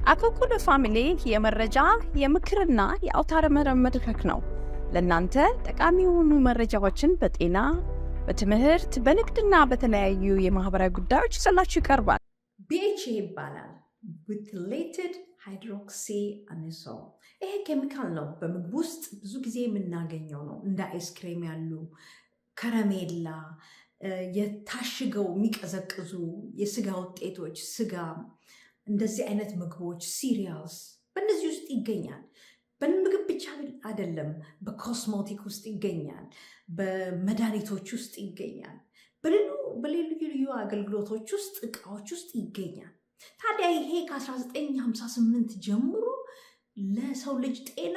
አኮኩሉ ፋሚሊ የመረጃ የምክርና የአውታረ መረብ መድረክ ነው። ለእናንተ ጠቃሚ የሆኑ መረጃዎችን በጤና፣ በትምህርት፣ በንግድና በተለያዩ የማህበራዊ ጉዳዮች ይዘላችሁ ይቀርባል። BHA ይባላል። ቡትሌትድ ሃይድሮክሲአኒሶል። ይሄ ኬሚካል ነው። በምግብ ውስጥ ብዙ ጊዜ የምናገኘው ነው። እንደ አይስክሬም ያሉ ከረሜላ፣ የታሽገው የሚቀዘቅዙ የስጋ ውጤቶች፣ ስጋ፣ እንደዚህ አይነት ምግቦች፣ ሲሪያልስ በእነዚህ ውስጥ ይገኛል። በምግብ ብቻ አይደለም፣ በኮስሞቲክ ውስጥ ይገኛል፣ በመድኃኒቶች ውስጥ ይገኛል፣ በልዩ ልዩ አገልግሎቶች ውስጥ እቃዎች ውስጥ ይገኛል። ታዲያ ይሄ ከ1958 ጀምሮ ለሰው ልጅ ጤና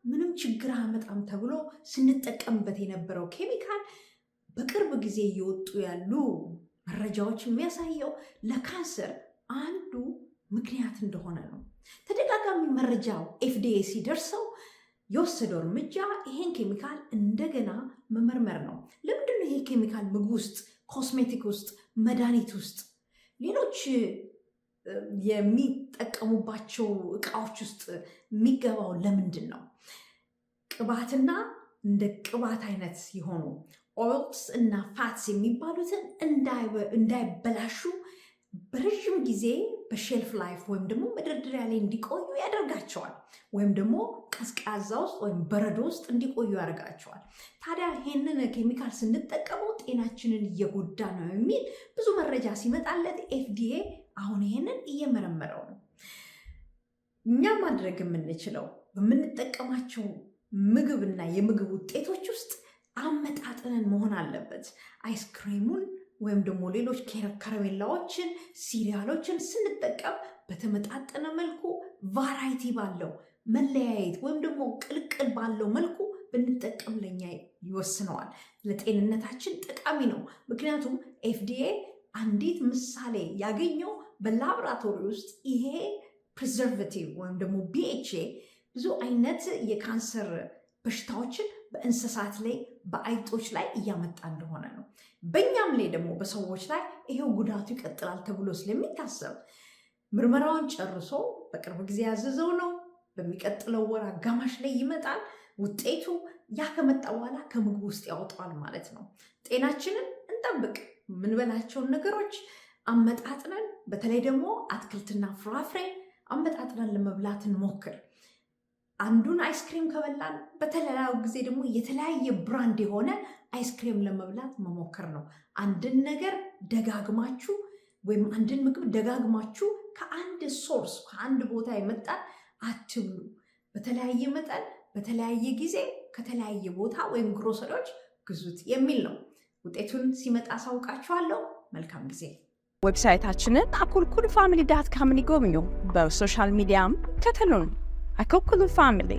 ምንም ችግር አያመጣም ተብሎ ስንጠቀምበት የነበረው ኬሚካል በቅርብ ጊዜ እየወጡ ያሉ መረጃዎች የሚያሳየው ለካንሰር አንዱ ምክንያት እንደሆነ ነው። ተደጋጋሚ መረጃው FDA ሲደርሰው የወሰደው እርምጃ ይሄን ኬሚካል እንደገና መመርመር ነው። ለምንድነው ይሄ ኬሚካል ምግብ ውስጥ፣ ኮስሜቲክ ውስጥ፣ መድኃኒት ውስጥ፣ ሌሎች የሚጠቀሙባቸው እቃዎች ውስጥ የሚገባው ለምንድን ነው? ቅባትና እንደ ቅባት አይነት የሆኑ ኦይልስ እና ፋትስ የሚባሉትን እንዳይበላሹ በረዥም ጊዜ በሼልፍ ላይፍ ወይም ደግሞ መደርደሪያ ላይ እንዲቆዩ ያደርጋቸዋል። ወይም ደግሞ ቀዝቃዛ ውስጥ ወይም በረዶ ውስጥ እንዲቆዩ ያደርጋቸዋል። ታዲያ ይህንን ኬሚካል ስንጠቀመው ጤናችንን እየጎዳ ነው የሚል ብዙ መረጃ ሲመጣለት FDA አሁን ይህንን እየመረመረው ነው። እኛ ማድረግ የምንችለው በምንጠቀማቸው ምግብና የምግብ ውጤቶች ውስጥ አመጣጥነን መሆን አለበት። አይስክሬሙን ወይም ደግሞ ሌሎች ከረሜላዎችን፣ ሲሪያሎችን ስንጠቀም በተመጣጠነ መልኩ ቫራይቲ ባለው መለያየት ወይም ደግሞ ቅልቅል ባለው መልኩ ብንጠቀም ለኛ ይወስነዋል። ለጤንነታችን ጠቃሚ ነው። ምክንያቱም FDA አንዲት ምሳሌ ያገኘው በላቦራቶሪ ውስጥ ይሄ ፕሪዘርቬቲቭ ወይም ደግሞ BHA ብዙ አይነት የካንሰር በሽታዎችን በእንስሳት ላይ በአይጦች ላይ እያመጣ እንደሆነ ነው። በእኛም ላይ ደግሞ በሰዎች ላይ ይሄው ጉዳቱ ይቀጥላል ተብሎ ስለሚታሰብ ምርመራውን ጨርሶ በቅርብ ጊዜ ያዘዘው ነው። በሚቀጥለው ወር አጋማሽ ላይ ይመጣል። ውጤቱ ያ ከመጣ በኋላ ከምግብ ውስጥ ያወጣዋል ማለት ነው። ጤናችንን እንጠብቅ። የምንበላቸውን ነገሮች አመጣጥነን፣ በተለይ ደግሞ አትክልትና ፍራፍሬ አመጣጥነን ለመብላት እንሞክር። አንዱን አይስክሬም ከበላን በተለያዩ ጊዜ ደግሞ የተለያየ ብራንድ የሆነ አይስክሬም ለመብላት መሞከር ነው። አንድን ነገር ደጋግማችሁ ወይም አንድን ምግብ ደጋግማችሁ ከአንድ ሶርስ ከአንድ ቦታ የመጣን አትብሉ። በተለያየ መጠን በተለያየ ጊዜ ከተለያየ ቦታ ወይም ግሮሰሪዎች ግዙት የሚል ነው። ውጤቱን ሲመጣ አሳውቃችኋለሁ። መልካም ጊዜ። ዌብሳይታችንን akolkuluFamily.com ይጎብኙ። በሶሻል ሚዲያም ተከተሉን። አኮኩሉ ፋሚሊ